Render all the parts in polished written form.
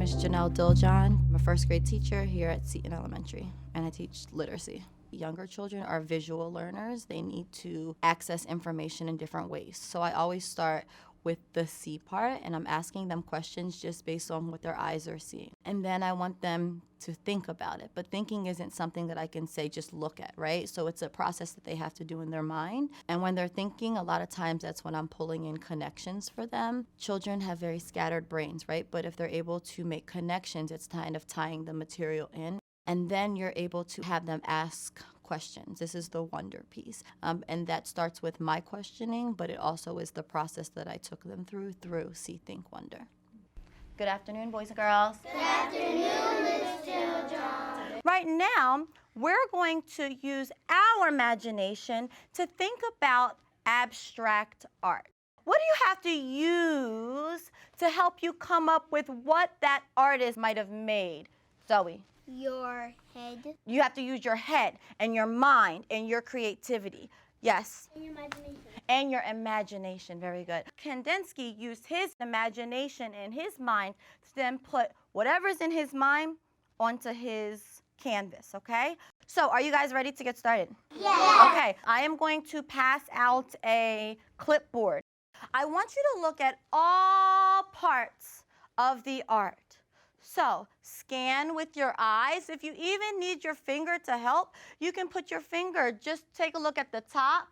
is Janelle Diljon. I'm a first grade teacher here at Seton Elementary, and I teach literacy. Younger children are visual learners. They need to access information in different ways. So I always start with the see part, and I'm asking them questions just based on what their eyes are seeing. And then I want them to think about it. But thinking isn't something that I can say just look at, right? So it's a process that they have to do in their mind. And when they're thinking, a lot of times that's when I'm pulling in connections for them. Children have very scattered brains, right? But if they're able to make connections, it's kind of tying the material in. And then you're able to have them ask questions. This is the wonder piece. And that starts with my questioning, but it also is the process that I took them through See, Think, Wonder. Good afternoon, boys and girls. Good afternoon, Ms. Diljon. Right now, we're going to use our imagination to think about abstract art. What do you have to use to help you come up with what that artist might have made? Zoe? Your head. You have to use your head and your mind and your creativity. Yes? And your imagination. And your imagination. Very good. Kandinsky used his imagination and his mind to then put whatever's in his mind onto his canvas, okay? So are you guys ready to get started? Yeah. Okay, I am going to pass out a clipboard. I want you to look at all parts of the art. So scan with your eyes. If you even need your finger to help, you can put your finger, just take a look at the top,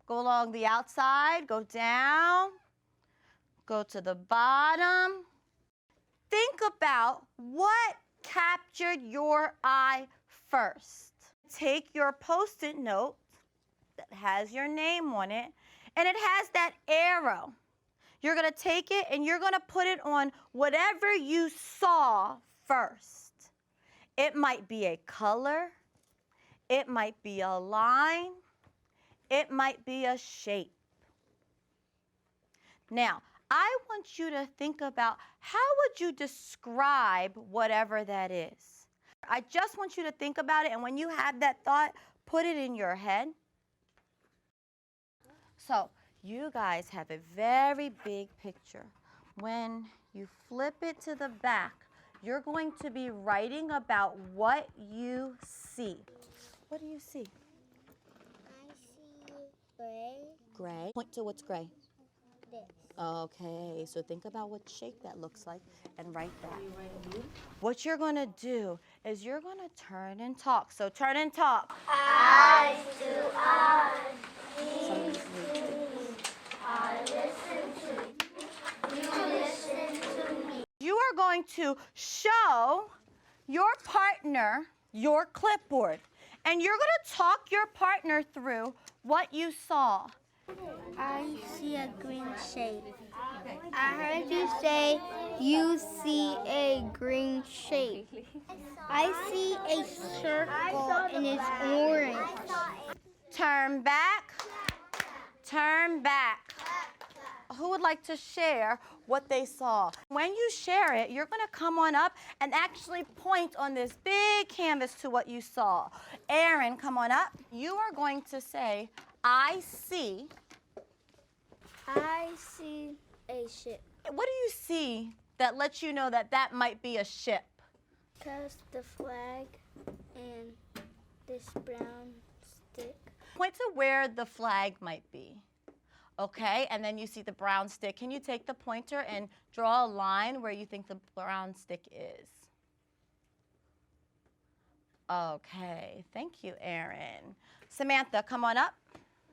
go along the outside, go down, go to the bottom. Think about what captured your eye first. Take your Post-it note that has your name on it, and it has that arrow. You're going to take it and you're going to put it on whatever you saw first. It might be a color. It might be a line. It might be a shape. Now, I want you to think about how would you describe whatever that is. I just want you to think about it, and when you have that thought, put it in your head. So, you guys have a very big picture. When you flip it to the back, you're going to be writing about what you see. What do you see? I see gray. Gray. Point to what's gray. This. Okay, so think about what shape that looks like and write that. What you're going to do is you're going to turn and talk. So turn and talk. Eyes to eyes. Somebody's new. I listen to you. You listen to me. You are going to show your partner your clipboard, and you're going to talk your partner through what you saw. I see a green shape. I heard you say you see a green shape. I see a circle and it's orange. Turn back. Turn back. Who would like to share what they saw? When you share it, you're going to come on up and actually point on this big canvas to what you saw. Aaron, come on up. You are going to say, I see. I see a ship. What do you see that lets you know that that might be a ship? Because the flag and this brown stick. Point to where the flag might be. Okay, and then you see the brown stick. Can you take the pointer and draw a line where you think the brown stick is? Okay, thank you, Aaron. Samantha, come on up.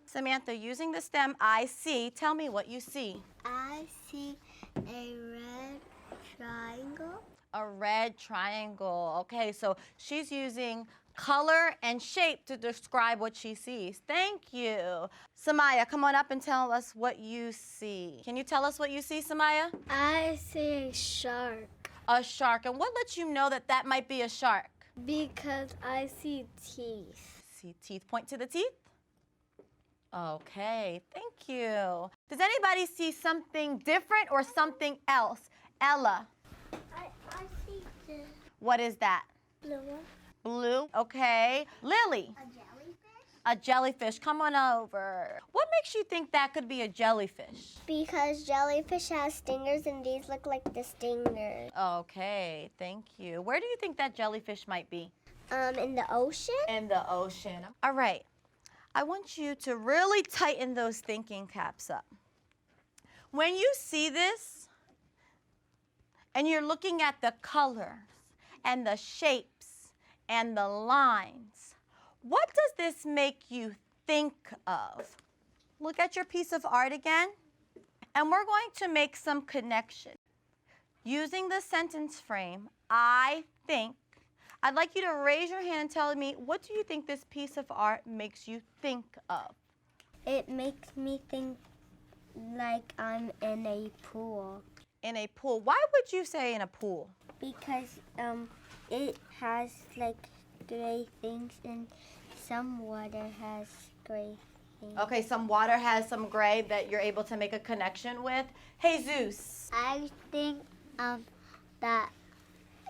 Samantha, using the stem I see, tell me what you see. I see a red triangle. A red triangle. Okay, so she's using color and shape to describe what she sees. Thank you. Samaya, come on up and tell us what you see. Can you tell us what you see, Samaya? I see a shark. A shark. And what lets you know that that might be a shark? Because I see teeth. See teeth. Point to the teeth. Okay, thank you. Does anybody see something different or something else? Ella, I see the what is that? blue one. Blue. Okay. Lily. A jellyfish? A jellyfish. Come on over. What makes you think that could be a jellyfish? Because jellyfish has stingers and these look like the stingers. Okay, thank you. Where do you think that jellyfish might be? In the ocean? In the ocean. All right. I want you to really tighten those thinking caps up. When you see this and you're looking at the colors and the shapes and the lines, what does this make you think of? Look at your piece of art again, and we're going to make some connection. Using the sentence frame, I think, I'd like you to raise your hand and tell me, what do you think this piece of art makes you think of? It makes me think like I'm in a pool. In a pool. Why would you say in a pool? Because it has like gray things and some water has gray things. Okay, some water has some gray that you're able to make a connection with. Jesus. I think that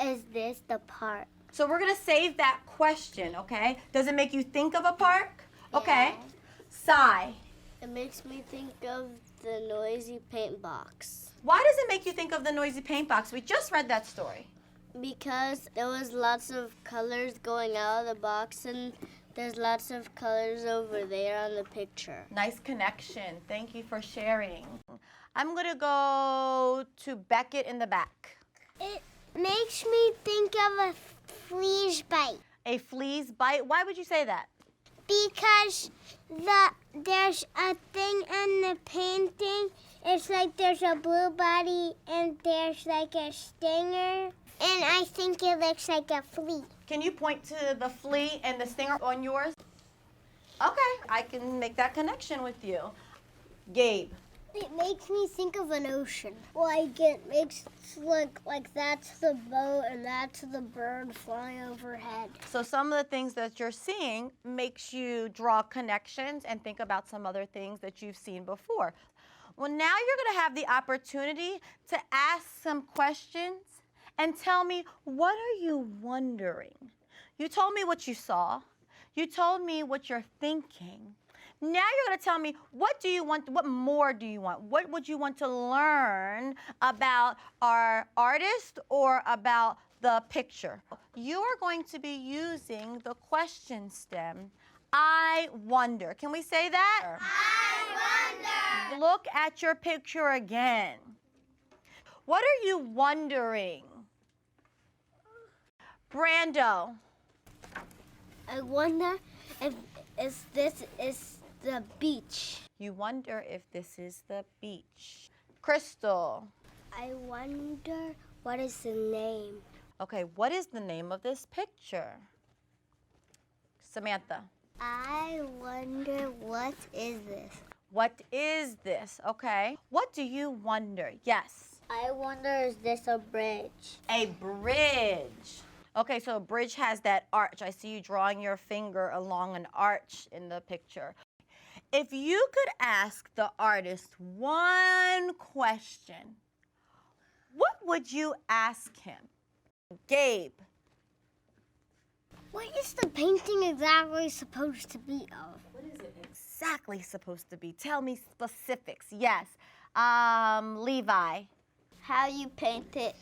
is this the park? So we're gonna save that question, okay? Does it make you think of a park? Okay. Yeah. Sigh. It makes me think of the noisy paint box. Why does it make you think of the noisy paint box? We just read that story. Because there was lots of colors going out of the box and there's lots of colors over there on the picture. Nice connection. Thank you for sharing. I'm gonna go to Beckett in the back. It makes me think of a flea's bite. A flea's bite? Why would you say that? Because there's a thing in the painting. It's like there's a blue body and there's like a stinger. And I think it looks like a flea. Can you point to the flea and the stinger on yours? Okay, I can make that connection with you. Gabe. It makes me think of an ocean. Like it makes look like that's the boat and that's the bird flying overhead. So some of the things that you're seeing makes you draw connections and think about some other things that you've seen before. Well, now you're going to have the opportunity to ask some questions and tell me, what are you wondering? You told me what you saw. You told me what you're thinking. Now you're going to tell me, what do you want? What more do you want? What would you want to learn about our artist or about the picture? You are going to be using the question stem, I wonder. Can we say that? I wonder. Look at your picture again. What are you wondering? Brando. I wonder if this is the beach. You wonder if this is the beach. Crystal. I wonder what is the name. Okay, what is the name of this picture? Samantha. I wonder what is this. What is this? Okay. What do you wonder? Yes. I wonder is this a bridge? A bridge. Okay, so a bridge has that arch. I see you drawing your finger along an arch in the picture. If you could ask the artist one question, what would you ask him? Gabe. What is the painting exactly supposed to be of? What is it exactly supposed to be? Tell me specifics. Yes. Levi. How you paint it.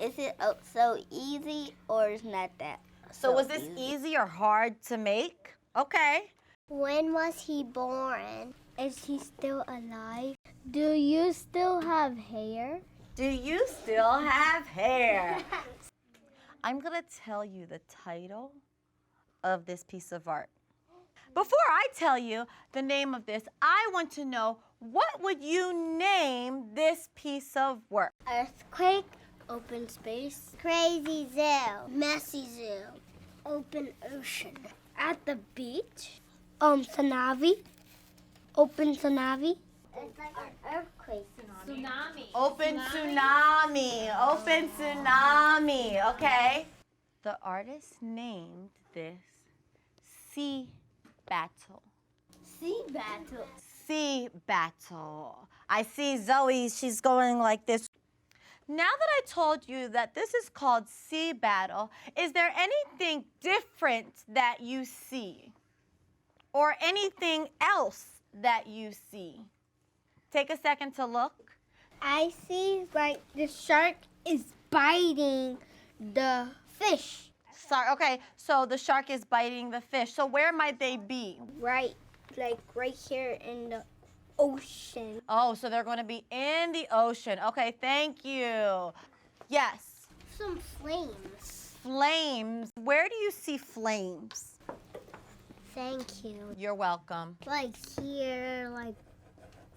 Is it so easy or is not that? So was this easy or hard to make? Okay. When was he born? Is he still alive? Do you still have hair? Do you still have hair? I'm going to tell you the title of this piece of art. Before I tell you the name of this, I want to know, what would you name this piece of work? Earthquake. Open space. Crazy zoo. Messy zoo. Open ocean. At the beach. Tsunami. Open tsunami. It's like an earthquake. Tsunami. Open tsunami. Open tsunami. Okay. The artist named this Sea Battle. Sea battle. Sea Battle. I see Zoe, she's going like this. Now that I told you that this is called Sea Battle, is there anything different that you see? or anything else that you see? Take a second to look. I see like the shark is biting the fish. Sorry, okay, so the shark is biting the fish. So where might they be? Right here in the ocean. Oh, so they're going to be in the ocean. Okay, thank you. Yes, Some flames. flames. Where do you see flames? Thank you. You're welcome. Like here, like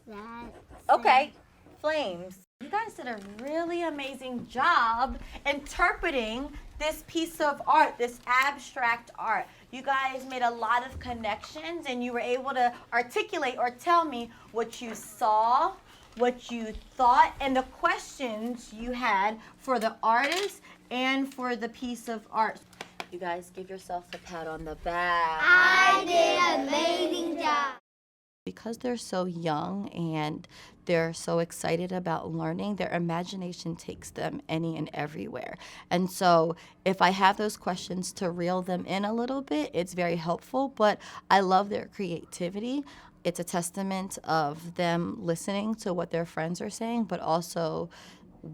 that. Okay, flames. You guys did a really amazing job interpreting this piece of art, this abstract art. You guys made a lot of connections and you were able to articulate or tell me what you saw, what you thought, and the questions you had for the artist and for the piece of art. You guys give yourself a pat on the back. I did an amazing job. Because they're so young and they're so excited about learning, their imagination takes them any and everywhere. And so if I have those questions to reel them in a little bit, it's very helpful, but I love their creativity. It's a testament of them listening to what their friends are saying, but also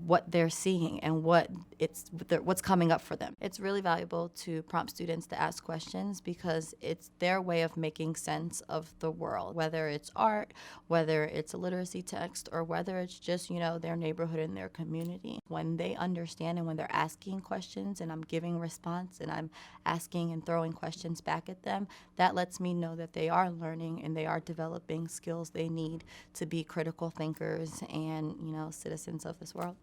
what they're seeing and what's coming up for them. It's really valuable to prompt students to ask questions because it's their way of making sense of the world, whether it's art, whether it's a literacy text, or whether it's just, their neighborhood and their community. When they understand and when they're asking questions and I'm giving response and I'm asking and throwing questions back at them, that lets me know that they are learning and they are developing skills they need to be critical thinkers and, citizens of this world.